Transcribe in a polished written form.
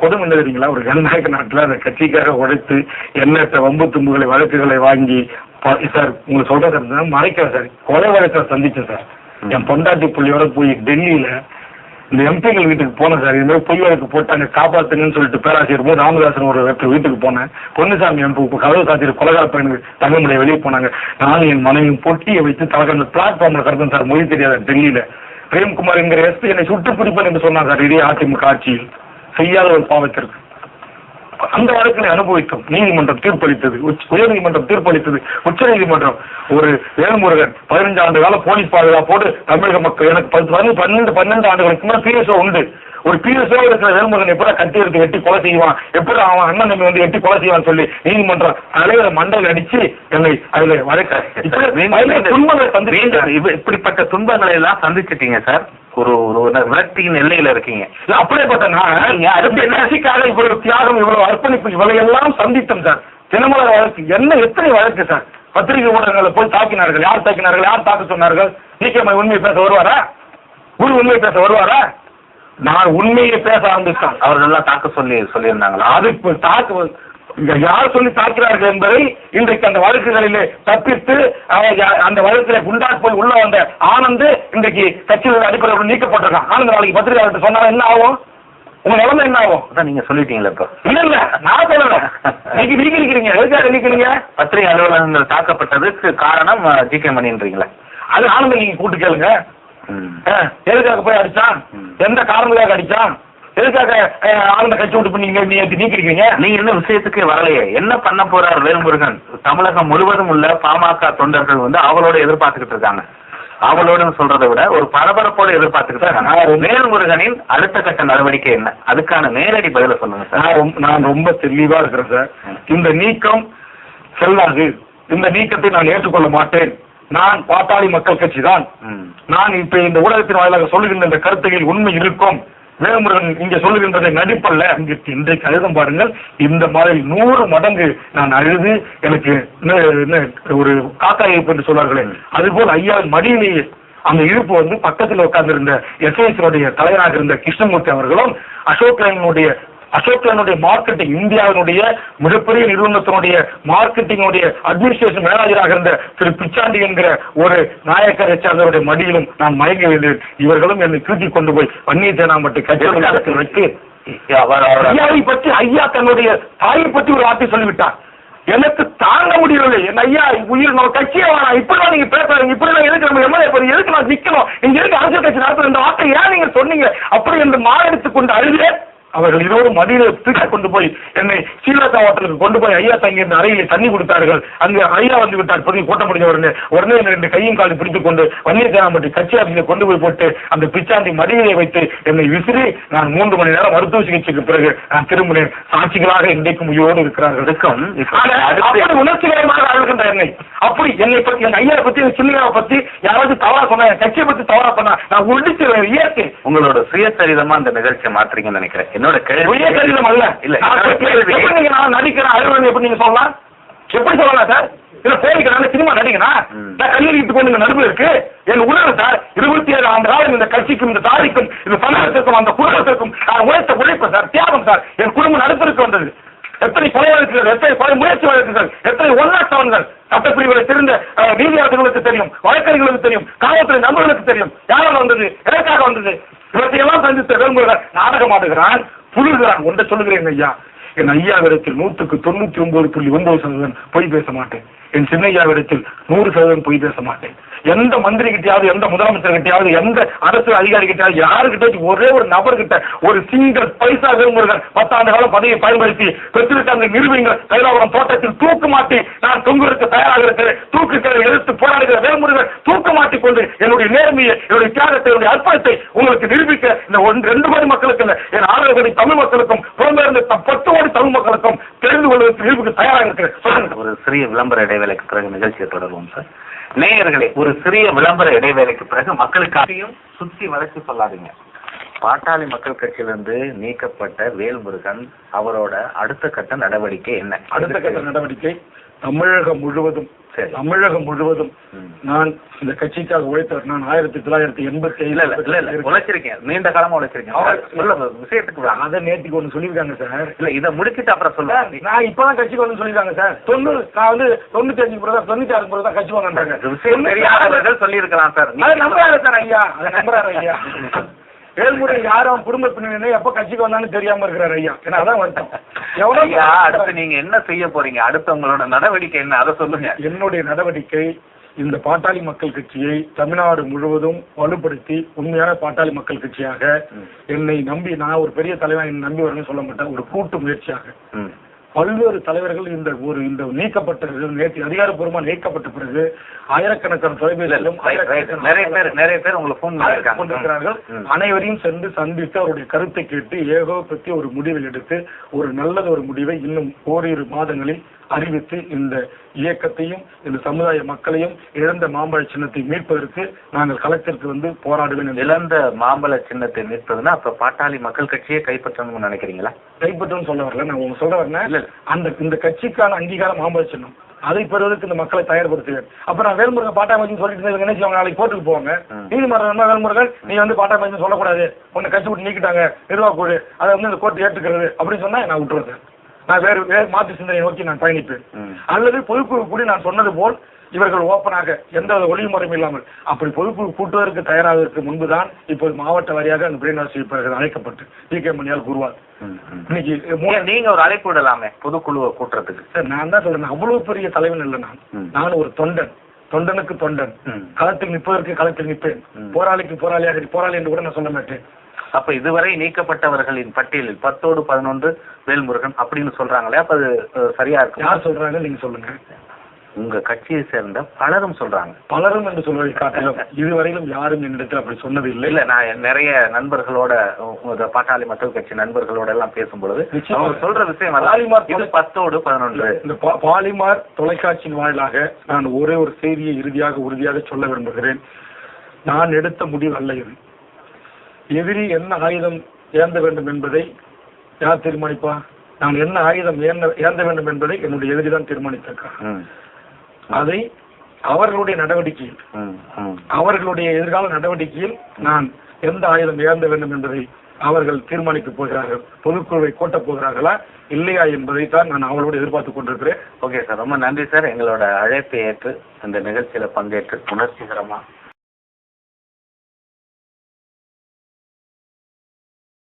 கொடுமை என்ன தெரியுங்களா? ஒரு ஜனநாயக நாட்டுல அந்த கட்சிக்காக உழைத்து எண்ணற்ற வம்பு தும்புகளை வழக்குகளை வாங்கி சார் உங்களுக்கு சொல்றேன் சார், மறைக்கிறேன் சார், கொலை வழக்கை சந்திச்சேன் சார். என் பொண்டாட்டி புள்ளியோட போய் டெல்லியில இந்த எம்பிகள் வீட்டுக்கு போனேன் சார். இது மாதிரி பொய் வழக்கு போட்டாங்க காப்பாத்துங்கன்னு சொல்லிட்டு பேராசிரியர் போது ராமதாசன் ஒரு வீட்டுக்கு போனேன். பொன்னுசாமி எம்பி கதவு சாத்திட்டு கொலகார பையனுக்கு தங்கமலையை வெளியே போனாங்க. நானும் என் மனைவியும் பொட்டியை வைத்து தலைவர் பிளாட்ஃபார்ம்ல கிடந்தேன் சார். மொழி தெரியாத டெல்லியில பிரேம்குமார் என்கிற எஸ்பி என்னை சுட்டு பிடிப்பேன் என்று சொன்னார் சார். இதே அதிமுக ஆட்சியில் செய்யாத ஒரு பாவத்திற்கு அந்த வழக்கினை அனுபவித்தோம். நீதிமன்றம் தீர்ப்பளித்தது, உயர் நீதிமன்றம் தீர்ப்பளித்தது, உச்ச நீதிமன்றம். ஒரு வேல்முருகன் 15 ஆண்டு கால போலீஸ் பாதுகாப்போடு தமிழக மக்கள் எனக்கு 12 ஆண்டுகளுக்கு முன்னாடி பிஎஸ்ஓ உண்டு. ஒரு பிஎஸ்ஓ இருக்கிற வேல்முருகன் எப்படி கட்டி எடுத்து வெட்டி கொலை செய்வான், எப்படி அவன் அண்ணன் நம்பி வந்து வெட்டி கொலை செய்வான்னு சொல்லி நீதிமன்றம் தலைவரை மண்டல் அடிச்சு என்னை அதுல வழக்க இப்படிப்பட்ட துன்பங்களை எல்லாம் சந்திச்சிட்டீங்க சார். ஒரு விரக்தியின் எல்லையில இருக்கீங்க. அப்படியே பார்த்தா இவ்வளவு தியாகம், இவ்வளவு அர்ப்பணிப்பு, இவ்வளவு எல்லாம் சந்தித்தோம் சார். தினமலர் வழக்கு என்ன எத்தனை வழக்கு சார். பத்திரிகை ஊடகங்களை போய் தாக்கினார்கள். யார் தாக்கினார்கள்? யார் தாக்க சொன்னார்கள்? நீக்கமை உண்மையை பேச வருவாரா? குரு உண்மையை பேச வருவாரா? நான் உண்மையை பேச ஆரம்பித்தான். அவர்கள் எல்லாம் தாக்க சொல்லியிருந்தாங்களா? அது தாக்கு யார் சொல்லி தாக்கிறார்கள் என்பதை இன்றைக்கு அந்த வழக்குகளிலே தப்பித்து அந்த வழக்கில் குண்டாட் போய் உள்ள வந்த ஆனந்த் இன்றைக்கு கட்சியில் அடிப்படையில் நீக்கப்பட்டிருக்கான். ஆனந்த் நாளைக்கு பத்திரிகையாளர்கிட்ட சொன்னாலும் என்ன ஆகும்? உங்க நிலைமை என்ன ஆகும்? நீங்க சொல்லிட்டீங்களா? இப்ப இல்ல நான் சொல்லல. நீங்க நீக்கிறீங்க. எதுக்காக நீக்கிறீங்க? பத்திரிகை அலுவலகங்கள் தாக்கப்பட்டதுக்கு காரணம் ஜி.கே. மணின்றீங்களா? அது ஆனந்த் நீங்க கூட்டு கேளுங்க. எதுக்காக போய் அடிச்சான்? எந்த காரணத்துக்காக அடிச்சான்? எதுக்காக ஆனந்த கட்சி விட்டு நீங்க நீக்கிறீங்க? நீங்க என்ன விஷயத்துக்கு வரலையே. என்ன பண்ண போறார் வேல்முருகன்? தமிழகம் முழுவதும் உள்ள பாமக தொண்டர்கள் வந்து அவளோட எதிர்பார்த்துக்கிட்டு இருக்காங்க. அவளோட சொல்றதை விட ஒரு பரபரப்போட எதிர்பார்த்துக்கிட்டு இருக்காங்க. வேல்முருகனின் அடுத்த கட்ட நடவடிக்கை என்ன? அதுக்கான நேரடி பதில சொல்லுங்க சார். நான் ரொம்ப தெளிவா இருக்கிறேன் சார். இந்த நீக்கம் செல்லாது. இந்த நீக்கத்தை நான் ஏற்றுக்கொள்ள மாட்டேன். நான் பாட்டாளி மக்கள் கட்சி தான். நான் இப்ப இந்த ஊடகத்தின் வாயிலாக சொல்லுகின்ற இந்த கருத்தையில் உண்மை இருக்கும். வேல்முருகன் இங்க சொல்லுகின்றதை நடிப்பல்ல. இன்றைக்கு அழுதம் பாருங்கள். இந்த மாதிரி 100 மடங்கு நான் அழுது எனக்கு ஒரு காக்கா இழுப்பு என்று சொல்வார்களே, அதுபோல் ஐயா மடியிலேயே அந்த இழுப்பு வந்து பக்கத்தில் உட்கார்ந்து இருந்த எஸ்ஐசியுடைய தலைவராக இருந்த கிருஷ்ணமூர்த்தி அவர்களும் அசோக் லேனுடைய மார்க்கெட்டிங், இந்தியாவினுடைய மிகப்பெரிய நிறுவனத்தினுடைய மார்க்கெட்டிங்குடைய அட்மினிஸ்ட்ரேஷன் மேனேஜராக இருந்த திரு பிச்சாண்டி என்கிற ஒரு நாயக்கரை சார்ந்தவருடைய மடியிலும் நான் மயங்கி வந்தேன். இவர்களும் என்னை தூக்கி கொண்டு போய் வன்னிய சேனாம்பட்டி கட்சியில் வைத்து ஐயாவை பற்றி, ஐயா தன்னுடைய தாயை பற்றி ஒரு வார்த்தை சொல்லிவிட்டார். எனக்கு தாங்க முடியவில்லை. என் ஐயா உயிர் நம்ம கட்சியை வேணாம், இப்படிதான் நீங்க பேசுறீங்க, இப்படிதான் எதுக்கு நம்ம எம்எல்ஏ எதுக்கு நான் நிக்கணும், நீங்க எதுக்கு அரசியல் கட்சி நடத்துற இந்த வார்த்தை ஏன் நீங்க சொன்னீங்க அப்படி என்று மாறெடுத்துக் கொண்டு அழுதே அவர்கள் இதோடு மடியில தூக்கி கொண்டு போய் என்னை ஸ்ரீலங்கா ஹோட்டலுக்கு கொண்டு போய் ஐயா தங்கியிருந்த அறையிலே தண்ணி கொடுத்தார்கள். அங்கு ஐயா வந்து விட்டார். பொதுவை கூட்டம் முடிஞ்ச உடனே 2 கையும் காலும் பிடித்துக் கொண்டு வன்னிய சேனாம்பட்டி கட்சி ஆட்சியை கொண்டு போய் போட்டு அந்த பிச்சாண்டி மடியிலே வைத்து என்னை விசிறி நான் 3 மணி நேரம் மருத்துவ சிகிச்சைக்கு பிறகு நான் திரும்பினேன். சாட்சிகளாக இன்றைக்கும் உயிரோடு இருக்கிறார்கள். உணர்ச்சிகரமாக அழுகின்ற அப்படி என்னை பற்றி, என் ஐயா பத்தி, சின்னையாவை பத்தி யாராவது தவறா சொன்னா, என் கட்சியை பத்தி தவறா சொன்னா நான் உடிச்சு இயற்கை. உங்களோட சுயசரிதமா அந்த நிகழ்ச்சியை மாற்றுறீங்கன்னு நினைக்கிறேன். என்னோட கடிதம் அல்ல. இல்ல நான் நடிக்கிறேன் அலுவலகம் எப்படி நீங்க சொல்லலாம்? எப்படி சொல்லலாம் சார்? இல்ல போலிக்கிறாங்க சினிமா நடிகனா? நான் கல்லூரிக்கு கொண்டு நடுவு இருக்கு என் உணர்வு சார். 27 ஆண்டு காலம் இந்த கட்சிக்கும் இந்த தாரிக்கும் இந்த சமூகத்திற்கும் அந்த குடும்பத்திற்கும் நான் உழைத்த உழைப்பு சார், தியாகம் சார். என் குடும்பம் நடுப்பிற்கு வந்தது. எத்தனை கொலை வழக்குகள், எத்தனை கொலை முயற்சி வழக்குகள், எத்தனை 107கள் சட்டப்பிரிவுகளை தெரிந்த நீதியாளர்களுக்கு தெரியும், வழக்கறிஞர்களுக்கு தெரியும், காவல்துறை நண்பர்களுக்கு தெரியும். யாரால் வந்தது, எதற்காக வந்தது? இவற்றையெல்லாம் சந்தித்த வேல்முருகன் நாடகம் ஆடுகிறான், புழுகிறான். ஒன்றை சொல்லுகிறேன் ஐயா, என் ஐயாவிடத்தில் 199.9% பொய் பேச மாட்டேன். என் சின்னையாவிடத்தில் 100% பொய் பேச மாட்டேன். எந்த மந்திரி கிட்டையாவது, எந்த முதலமைச்சர் கிட்டையாவது, எந்த அரசு அதிகாரி கிட்டையாவது, யாருக்கிட்ட ஒரே ஒரு நபர்கிட்ட ஒரு சிங்கிள் பைசா வேல்முருகன் 10 ஆண்டு காலம் பதவியை பயன்படுத்தி பெற்றிருக்க அந்த நிறுவனங்கள் கைலாபுரம் தோட்டத்தில் தூக்கு மாட்டி நான் தொங்குவதற்கு தயாராக இருக்கிறேன். தூக்குகளை எதிர்த்து போராடுகிற வேல்முருகன் தூக்கு மாட்டிக் கொண்டு என்னுடைய நேர்மையை, என்னுடைய தியாகத்தை, என்னுடைய அர்ப்பணத்தை உங்களுக்கு நிரூபிக்க இந்த 2 கோடி மக்களுக்கு இல்ல, என் 6 கோடி தமிழ் மக்களுக்கும் புலம்பெயர்ந்த 10 கோடி தமிழ் மக்களுக்கும் தெரிந்து கொள்வதற்கு நிரூபிக்க தயாராக இருக்கிறேன். ஒரு சிறிய விளம்பர இடைவேளைக்கு பிறகு நிகழ்ச்சியை தொடருவோம் சார். நேயர்களே, ஒரு சிறிய விளம்பர இடைவேளைக்கு பிறகு மக்களுக்காகவும் சுற்றி வளைச்சு சொல்லாதீங்க. பாட்டாளி மக்கள் கட்சியிலிருந்து நீக்கப்பட்ட வேல்முருகன் அவரோட அடுத்த கட்ட நடவடிக்கை என்ன? அடுத்த கட்ட நடவடிக்கை தமிழகம் முழுவதும் நான் இந்த கட்சிக்காக உழைத்தவர். நான் 1987 உழைச்சிருக்கேன், நீண்ட காலமா உழைச்சிருக்கேன். விஷயத்துக்கு அதை நேற்றுக்கு ஒண்ணு சொல்லியிருக்காங்க சார். இல்ல இதை முடிச்சுட்டு அப்புறம் சொல்லுவாங்க. நான் இப்பதான் கட்சிக்கு வந்து சொல்லியிருக்காங்க சார். நான் வந்து 95% தான் கட்சி வாங்க விஷயம் தெரியாதவர்கள் சொல்லி இருக்கலாம் சார். அதை நம்புறாரு சார் ஐயா, அதை நம்புறாரு ஐயா. வேல்முருகன் யாரும் குடும்ப பின்னணி எப்ப கட்சிக்கு வந்தாலும் தெரியாம இருக்கிறாரு ஐயா. ஏன்னா அதான் வருத்தம். அடுத்து நீங்க என்ன செய்ய போறீங்க? அடுத்து உங்களோட நடவடிக்கை என்ன, அதை சொல்லுங்க. என்னுடைய நடவடிக்கை இந்த பாட்டாளி மக்கள் கட்சியை தமிழ்நாடு முழுவதும் வலுப்படுத்தி உண்மையான பாட்டாளி மக்கள் கட்சியாக என்னை நம்பி, நான் ஒரு பெரிய தலைவன் என்னை நம்பி வரணும்னு சொல்ல மாட்டேன், ஒரு கூட்டு முயற்சியாக பல்வேறு தலைவர்கள் இந்த நீக்கப்பட்ட நேற்று அதிகாரப்பூர்வமா நீக்கப்பட்ட பிறகு ஆயிரக்கணக்கான தொலைபேசியிலும் நிறைய பேர் உங்களுக்கு போன் கொண்டிருக்கிறார்கள். அனைவரையும் சென்று சந்தித்து அவருடைய கருத்தை கேட்டு ஏகோபத்தி ஒரு முடிவை எடுத்து ஒரு நல்லது ஒரு முடிவை இன்னும் ஓரிரு மாதங்களில் அறிவித்து இந்த இயக்கத்தையும் இந்த சமுதாய மக்களையும் இழந்த மாம்பழ சின்னத்தை மீட்பதற்கு நாங்கள் களத்திற்கு வந்து போராடுவேன். இழந்த மாம்பழ சின்னத்தை மீட்பதுன்னா அப்ப பாட்டாளி மக்கள் கட்சியை கைப்பற்றணும்னு நினைக்கிறீங்களா? கைப்பற்றணும்னு சொல்ல வரல, நான் சொல்ல வரேன் இந்த கட்சிக்கான அங்கீகாரம் மாம்பழ சின்னம் அதை பெறுவதற்கு இந்த மக்களை தயார்படுத்துவேன். அப்ப நான் வேல்முருகன் பாட்டாளி சொல்லிட்டு என்ன செய்வாங்க, நாளைக்கு போட்டுக்கு போவாங்க. நீதிமன்றம் வேல்முருகன் நீ வந்து பாட்டாளி சொல்லக்கூடாது, உன்னை கட்சி விட்டு நீக்கிட்டாங்க நிர்வாக குழு, அதை வந்து இந்த கோர்ட்டு ஏற்றுக்கிறது அப்படின்னு சொன்னா நான் விட்டுருவேன் சார். நான் வேறு மாற்று சிந்தனை நோக்கி நான் பயணிப்பேன். அல்லது பொதுக்குழு கூடி நான் சொன்னது போல் இவர்கள் ஓப்பனாக எந்த ஒளிமுறையும் இல்லாமல் அப்படி பொதுக்குழு கூட்டுவதற்கு தயாராவதற்கு முன்புதான் இப்போது மாவட்ட வாரியாக அந்த பிரெயின் செய்யப்படுகிறது அழைக்கப்பட்டு டி.கே. மணியால் கூறுவார். இன்னைக்கு நீங்க ஒரு அழைப்பு விடலாமே பொதுக்குழுவை கூட்டுறதுக்கு. சார் நான் தான் சொல்றேன், அவ்வளவு பெரிய தலைவன் இல்லை நான் ஒரு தொண்டனுக்கு தொண்டன், களத்தில் நிற்பதற்கு களத்தில் நிற்பேன், போராளிக்கு போராளியாக போராளி என்று கூட நான் சொல்ல மாட்டேன். அப்ப இதுவரை நீக்கப்பட்டவர்களின் பட்டியலில் 10ஓடு 11 வேல்முருகன் அப்படின்னு சொல்றாங்களே, அப்ப அது சரியா இருக்கும்? யார் சொல்றாங்க நீங்க சொல்லுங்க. உங்க கட்சியை சேர்ந்த பலரும் சொல்றாங்க. பலரும் என்று சொல்வதை காட்டிலும் இதுவரையிலும் யாரும் என்னிடத்தில் அப்படி சொன்னது இல்லை. இல்ல நான் நிறைய நண்பர்களோட பாட்டாளி மக்கள் கட்சி நண்பர்களோட எல்லாம் பேசும்பொழுது அவங்க சொல்ற விஷயம் 10ஓடு 11. இந்த பாலிமார் தொலைக்காட்சியின் வாயிலாக நான் ஒரே ஒரு செய்தியை உறுதியாக சொல்ல விரும்புகிறேன். நான் எடுத்த முடிவு அல்ல இது. எதிரி என்ன ஆயுதம் ஏந்த வேண்டும் என்பதை யார் தீர்மானிப்பா? நான் என்ன ஆயுதம் ஏந்த வேண்டும் என்பதை என்னுடைய எதிரிதான் தீர்மானித்திருக்கிறார். அதை அவர்களுடைய நடவடிக்கையில் அவர்களுடைய எதிர்கால நடவடிக்கையில் நான் எந்த ஆயுதம் ஏந்த வேண்டும் என்பதை அவர்கள் தீர்மானிக்கப் போகிறார்கள். பொதுக்குழுவை கூட்டப் போகிறார்களா இல்லையா என்பதை தான் நான் அவளோடு எதிர்பார்த்துக் கொண்டிருக்கிறேன். ஓகே சார், ரொம்ப நன்றி சார். எங்களோட அழைப்பை ஏற்று இந்த நிகழ்ச்சியில பங்கேற்று உணர்ச்சிகரமா